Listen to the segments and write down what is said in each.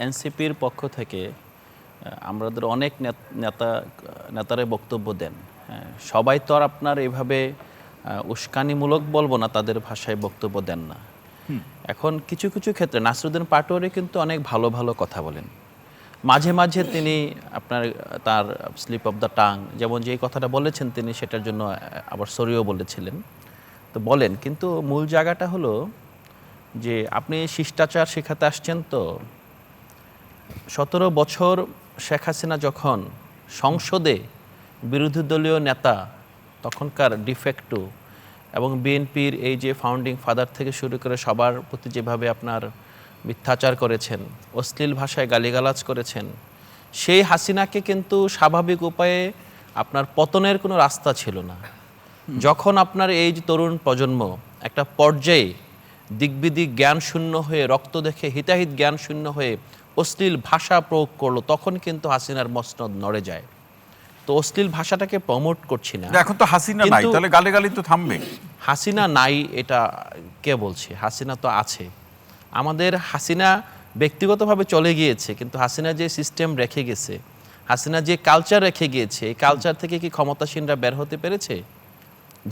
এনসিপির পক্ষ থেকে আমাদের অনেক নেতারা বক্তব্য দেন। সবাই তো আর আপনার এভাবে উস্কানিমূলক বলবো না, তাদের ভাষায় বক্তব্য দেন না। এখন কিছু কিছু ক্ষেত্রে নাসিরউদ্দিন পাটোয়ারি কিন্তু অনেক ভালো ভালো কথা বলেন। মাঝে মাঝে তিনি আপনার তার স্লিপ অফ দ্য টাং, যেমন যে কথাটা বলেছেন তিনি সেটার জন্য আবার সরিও বলেছিলেন, তো বলেন। কিন্তু মূল জায়গাটা হলো যে আপনি শিষ্টাচার শেখাতে আসছেন। তো 17 বছর শেখ হাসিনা যখন সংসদে বিরোধী দলীয় নেতা, তখনকার ডিফেক্টো এবং বিএনপির এই যে ফাউন্ডিং ফাদার থেকে শুরু করে সবার প্রতি যেভাবে আপনার মিথ্যাচার করেছেন, অশ্লীল ভাষায় গালিগালাজ করেছেন, সেই হাসিনাকে কিন্তু স্বাভাবিক উপায়ে আপনার পতনের কোনো রাস্তা ছিল না। যখন আপনার এই যে তরুণ প্রজন্ম একটা পর্যায়ে দিকবিদিক জ্ঞান শূন্য হয়ে, রক্ত দেখে হিতাহিত জ্ঞান শূন্য হয়ে অশ্লীল ভাষা প্রয়োগ করলো, তখন কিন্তু হাসিনার মসনদ নড়ে যায়। তো অশ্লীল ভাষাটাকে প্রমোট করছি না, এখন তো হাসিনা নাই, তাহলে গালিগালি তো থামবে। হাসিনা নাই এটা কে বলছে? হাসিনা তো আছে। আমাদের হাসিনা ব্যক্তিগতভাবে চলে গিয়েছে, কিন্তু হাসিনা যে সিস্টেম রেখে গেছে, হাসিনা যে কালচার রেখে গিয়েছে, এই কালচার থেকে কি ক্ষমতাসীনরা বের হতে পেরেছে?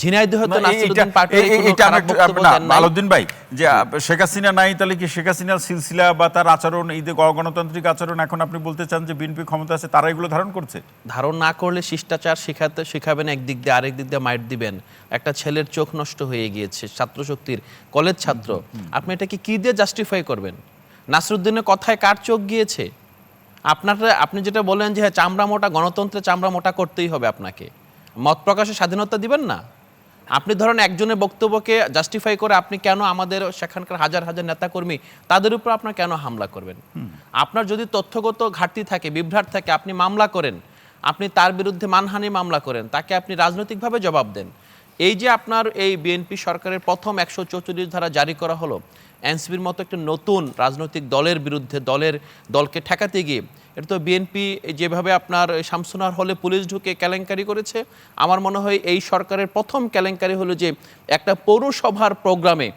ঝিনাইদহ তো নাসিরউদ্দিন পাটোয়ারি কোনো খারাপ বক্তব্য দেন নাই। আলাউদ্দিন ভাই, যে শেখ হাসিনা নাই, তাহলে কি শেখ হাসিনার সিলসিলা বা তার আচরণ, এই যে গণতান্ত্রিক আচরণ, এখন আপনি বলতে চান যে বিএনপি ক্ষমতা আছে তারা এগুলো ধারণ করছে? ধারণ না করলে শিষ্টাচার শিখাবেন একদিক দিয়ে, আরেক দিক দিয়ে মাইট দিবেন। একটা ছেলের চোখ নষ্ট হয়ে গিয়েছে, ছাত্র শক্তির কলেজ ছাত্র, আপনি এটাকে কি দিয়ে জাস্টিফাই করবেন? নাসিরউদ্দিনের কথায় কার চোখ গিয়েছে? আপনি যেটা বলেন যে হ্যাঁ চামড়া মোটা, গণতন্ত্রে চামড়া মোটা করতেই হবে, আপনাকে মত প্রকাশের স্বাধীনতা দিবেন না? আপনি ধরেন একজনের বক্তব্যকে জাস্টিফাই করে আপনি কেন আমাদের সেখানকার হাজার হাজার নেতাকর্মী তাদের উপর আপনার কেন হামলা করবেন? আপনার যদি তথ্যগত ঘাটতি থাকে, বিভ্রাট থাকে, আপনি মামলা করেন, আপনি তার বিরুদ্ধে মানহানি মামলা করেন, তাকে আপনি রাজনৈতিকভাবে জবাব দেন। এই যে আপনার এই বিএনপি সরকারের প্রথম 144 ধারা জারি করা হলো এনসিপির মতো একটা নতুন রাজনৈতিক দলের বিরুদ্ধে, দলকে ঠেকাতে গিয়ে, এটা তো বিএনপি যেভাবে আপনার শামসুনার হলে পুলিশ ঢুকে কেলেঙ্কারি করেছে, আমার মনে হয় এই সরকারের প্রথম কেলেঙ্কারি হলো যে একটা পৌরসভার প্রোগ্রামে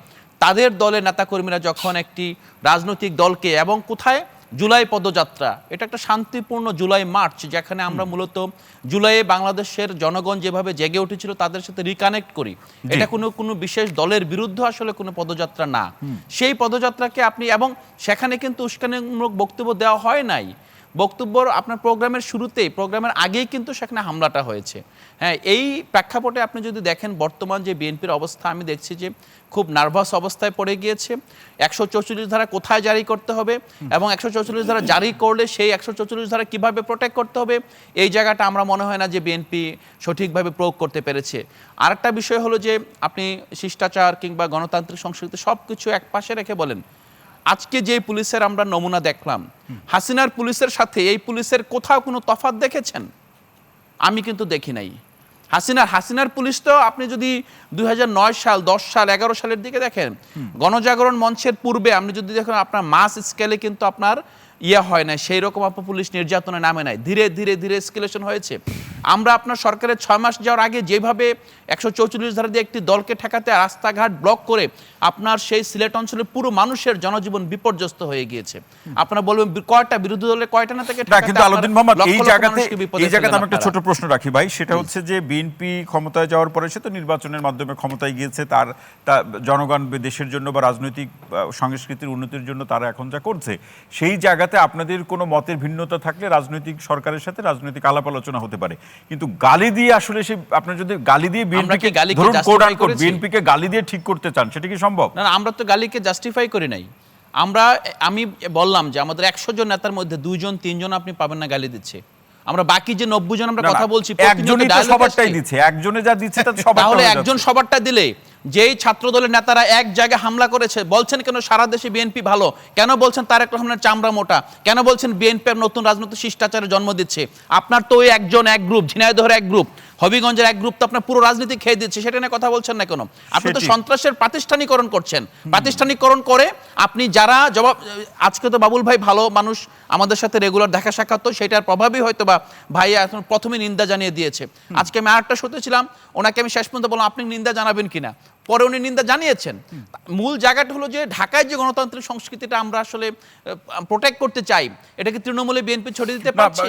তাদের দলের নেতাকর্মীরা যখন একটি রাজনৈতিক দলকে, এবং কোথায়, জুলাই পদযাত্রা, এটা একটা শান্তিপূর্ণ জুলাই মার্চ, যেখানে আমরা মূলত জুলাইয়ে বাংলাদেশের জনগণ যেভাবে জেগে উঠেছিল তাদের সাথে রিকানেক্ট করি। এটা কোনো বিশেষ দলের বিরুদ্ধে আসলে কোনো পদযাত্রা না। সেই পদযাত্রাকে আপনি, এবং সেখানে কিন্তু উস্কানিমূলক বক্তব্য দেওয়া হয় নাই। বক্তব্য আপনার প্রোগ্রামের শুরুতেই, প্রোগ্রামের আগেই কিন্তু সেখানে হামলাটা হয়েছে। হ্যাঁ, এই প্রেক্ষাপটে আপনি যদি দেখেন বর্তমান যে বিএনপির অবস্থা, আমি দেখছি যে খুব নার্ভাস অবস্থায় পড়ে গিয়েছে। 144 ধারা কোথায় জারি করতে হবে এবং 144 ধারা জারি করলে সেই 144 ধারা কিভাবে প্রোটেক্ট করতে হবে, এই জায়গাটা আমরা মনে হয় না যে বিএনপি সঠিকভাবে প্রয়োগ করতে পেরেছে। আরেকটা বিষয় হলো যে আপনি শিষ্টাচার কিংবা গণতান্ত্রিক সংস্কৃতি সব কিছু এক পাশে রেখে বলেন, আজকে যে পুলিশের আমরা নমুনা দেখলাম, হাসিনার পুলিশের সাথে এই পুলিশের কোথাও কোনো তফাৎ দেখেছেন? আমি কিন্তু দেখি নাই। হাসিনার পুলিশ তো আপনি যদি 2009 সাল, 10 সাল, 11 সালের দিকে দেখেন, গণজাগরণ মঞ্চের পূর্বে আপনি যদি দেখেন, আপনার মাস স্কেলে কিন্তু আপনার হয় না, সেই রকম আপনার পুলিশ নির্যাতনে নামে নাই, ধীরে ধীরে ধীরে এসকেলেশন হয়েছে। আমরা আপনার সরকারের 6 মাস যাওয়ার আগে যেভাবে 144 ধারা দিয়ে একটি দলকে ঠেকাতে রাস্তাঘাট ব্লক করে আপনার সেই সিলেট অঞ্চলের পুরো মানুষের জনজীবন বিপর্যস্ত হয়ে গিয়েছে, আপনারা বলবেন কয়টা বিরোধী দলের কয়টা না থেকে ঠেকাতে? কিন্তু আলাউদ্দিন মোহাম্মদ, এই জায়গাতে আমি একটা ছোট প্রশ্ন রাখি ভাই, সেটা হচ্ছে যে বিএনপি ক্ষমতায় যাওয়ার পরে সে তো নির্বাচনের মাধ্যমে ক্ষমতায় গিয়েছে, তার জনগণ দেশের জন্য বা রাজনৈতিক সংস্কৃতির উন্নতির জন্য তারা এখন যা করছে, সেই জায়গাতে আপনাদের কোনো মতের ভিন্নতা থাকলে রাজনৈতিক সরকারের সাথে রাজনৈতিক আলাপ আলোচনা হতে পারে, কিন্তু গালি দিয়ে আসলে সে, আপনার যদি গালি দিয়ে বিএনপিকে গালি দিয়ে ঠিক করতে চান, সেটা কি সম্ভব? না, আমরা তো গালিকে জাস্টিফাই করি নাই। আমি বললাম যে আমাদের 100 জন নেতার মধ্যে 2 জন 3 জন আপনি পাবেন না গালি দিচ্ছে। আমরা বাকি যে 90 জন আমরা কথা বলছি, একজনই তো সবারটাই দিচ্ছে, একজনে যা দিচ্ছে তাতে সবারটা, তাহলে একজন সবারটা দিলে, যেই ছাত্র দলের নেতারা এক জায়গায় হামলা করেছে, বলছেন কেন সারা দেশে বিএনপি ভালো, কেন বলছেন তারেক রহমানের চামড়া মোটা, কেন বলছেন বিএনপি নতুন রাজনৈতিক শিষ্টাচারের জন্ম দিচ্ছে? আপনার তো ওই একজন, এক গ্রুপ, ঝিনাইদহের এক গ্রুপ, হবিগঞ্জের এক গ্রুপ তো আপনার পুরো রাজনীতি খেয়ে দিচ্ছে, সেটা নিয়ে কথা বলছেন না কেন? আপনি তো সেটি। সন্ত্রাসের প্রাতিষ্ঠানিকরণ করছেন। প্রাতিষ্ঠানিকরণ করে আপনি যারা জবাব, আজকে তো বাবুল ভাই ভালো মানুষ, আমাদের সাথে রেগুলার দেখা সাক্ষাৎ, তো সেটার প্রভাবই হয়তো বা ভাই এখন প্রথমে নিন্দা জানিয়ে দিয়েছে। আজকে আমি আরেকটা শোতে ছিলাম, ওনাকে আমি শেষ পর্যন্ত বললাম আপনি নিন্দা জানাবেন কিনা, পরে উনি নিন্দা জানিয়েছেন। মূল জায়গাটা হলো যে ঢাকায় যে গণতান্ত্রিক সংস্কৃতিটা আমরা আসলে প্রোটেক্ট করতে চাই, এটা কি তৃণমূলে বিএনপি ছড়িয়ে দিতে পারছে?